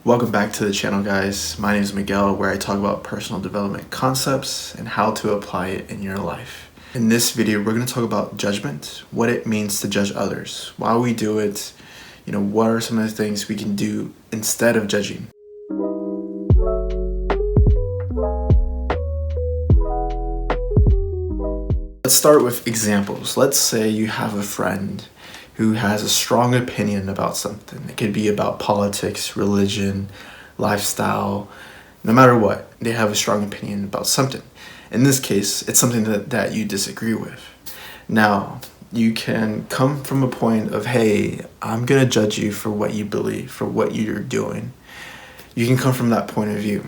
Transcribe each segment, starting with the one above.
Welcome back to the channel, guys. My name is Miguel, where I talk about personal development concepts and how to apply it in your life. In this video, we're going to talk about judgment, what it means to judge others, why we do it, what are some of the things we can do instead of judging. Let's start with examples. Let's say you have a friend who has a strong opinion about something. It could be about politics, religion, lifestyle, no matter what, they have a strong opinion about something. In this case, it's something that you disagree with. Now, you can come from a point of, hey, I'm gonna judge you for what you believe, for what you're doing. You can come from that point of view.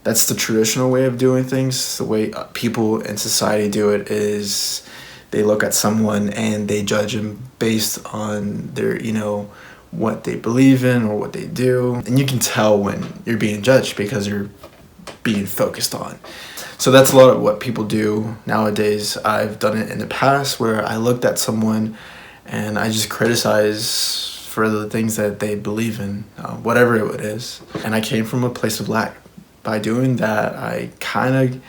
That's the traditional way of doing things. The way people in society do it is they look at someone and they judge them based on their, what they believe in or what they do. And you can tell when you're being judged because you're being focused on. So that's a lot of what people do nowadays. I've done it in the past where I looked at someone and I just criticize for the things that they believe in, whatever it is. And I came from a place of lack. By doing that, I kind of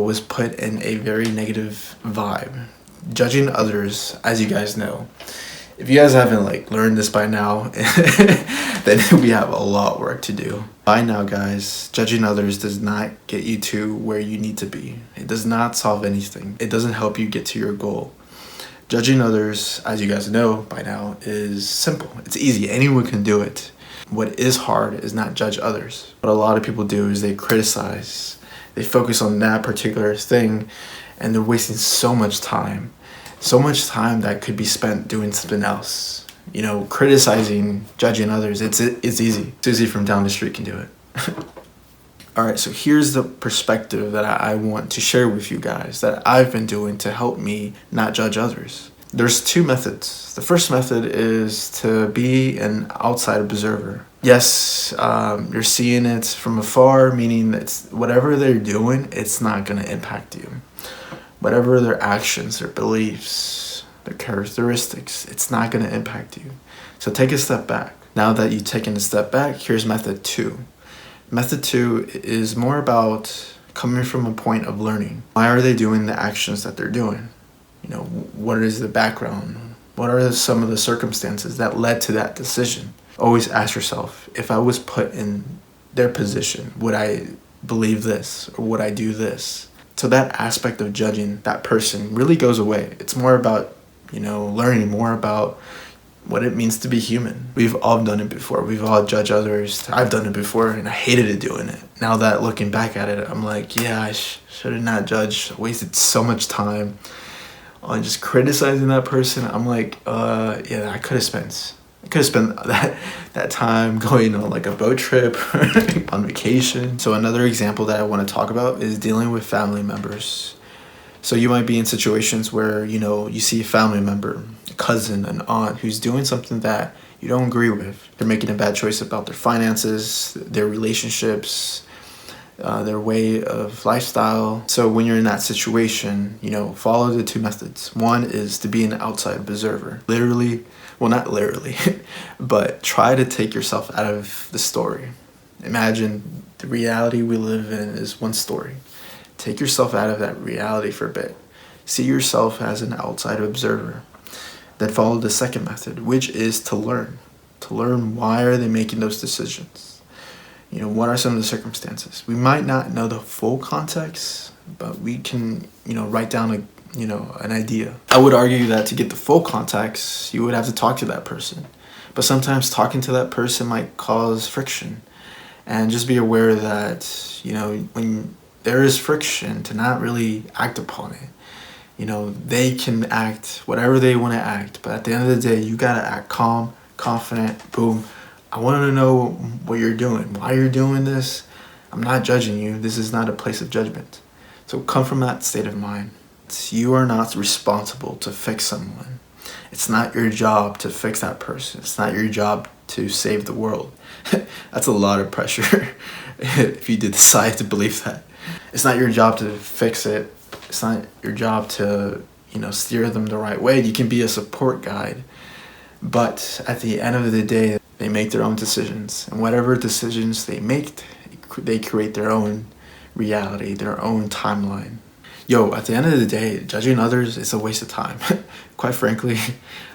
was put in a very negative vibe. Judging others, as you guys know, if you guys haven't learned this by now, then we have a lot of work to do. By now, guys, judging others does not get you to where you need to be. It does not solve anything. It doesn't help you get to your goal. Judging others, as you guys know by now, is simple. It's easy. Anyone can do it. What is hard is not judge others. What a lot of people do is they criticize. They focus on that particular thing and they're wasting so much time that could be spent doing something else. Criticizing, judging others, it's easy. It's easy from down the street can do it. All right, so here's the perspective that I want to share with you guys that I've been doing to help me not judge others. There's two methods. The first method is to be an outside observer. Yes, you're seeing it from afar, meaning that whatever they're doing, it's not going to impact you. Whatever their actions, their beliefs, their characteristics, it's not going to impact you. So take a step back. Now that you've taken a step back, here's method two. Method two is more about coming from a point of learning. Why are they doing the actions that they're doing? What is the background? What are some of the circumstances that led to that decision? Always ask yourself, if I was put in their position, would I believe this or would I do this? So that aspect of judging that person really goes away. It's more about, learning more about what it means to be human. We've all done it before. We've all judged others. I've done it before and I hated it doing it. Now that looking back at it, I'm like, yeah, I should have not judged. I wasted so much time on just criticizing that person. I'm like, yeah, I could have spent that time going on a boat trip on vacation. So another example that I want to talk about is dealing with family members. So you might be in situations where, you see a family member, a cousin, an aunt who's doing something that you don't agree with. They're making a bad choice about their finances, their relationships, their way of lifestyle. So when you're in that situation, follow the two methods. One is to be an outside observer. Not literally, but try to take yourself out of the story. Imagine the reality we live in is one story. Take yourself out of that reality for a bit. See yourself as an outside observer. Then follow the second method, which is to learn. To learn why are they making those decisions. What are some of the circumstances? We might not know the full context, but we can, write down an idea. I would argue that to get the full context, you would have to talk to that person. But sometimes talking to that person might cause friction. And just be aware that, when there is friction, to not really act upon it. They can act whatever they want to act, but at the end of the day, you got to act calm, confident, boom. I want to know what you're doing, why you're doing this. I'm not judging you. This is not a place of judgment. So come from that state of mind. You are not responsible to fix someone. It's not your job to fix that person. It's not your job to save the world. That's a lot of pressure if you decide to believe that. It's not your job to fix it. It's not your job to, steer them the right way. You can be a support guide. But at the end of the day, They make their own decisions, and whatever decisions they make, they create their own reality, their own timeline. Yo, at the end of the day, judging others is a waste of time. Quite frankly,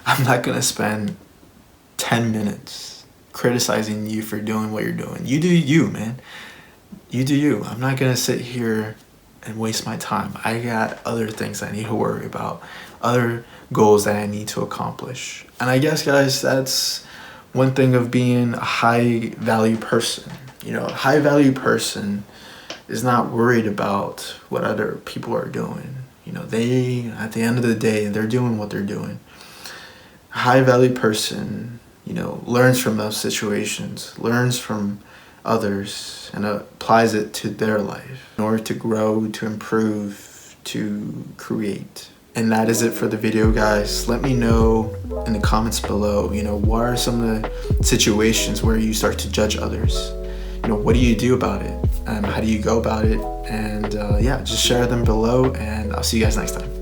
I'm not gonna spend 10 minutes criticizing you for doing what you're doing. You do you, man. You do you. I'm not gonna sit here and waste my time. I got other things I need to worry about, other goals that I need to accomplish. And I guess, guys, that's one thing of being a high value person. You know, a high value person is not worried about what other people are doing. You know, they, at the end of the day, they're doing what they're doing. A high value person, you know, learns from those situations, learns from others, and applies it to their life in order to grow, to improve, to create. And that is it for the video, guys. Let me know in the comments below, you know, what are some of the situations where you start to judge others? You know, what do you do about it? How do you go about it? And yeah, just share them below, and I'll see you guys next time.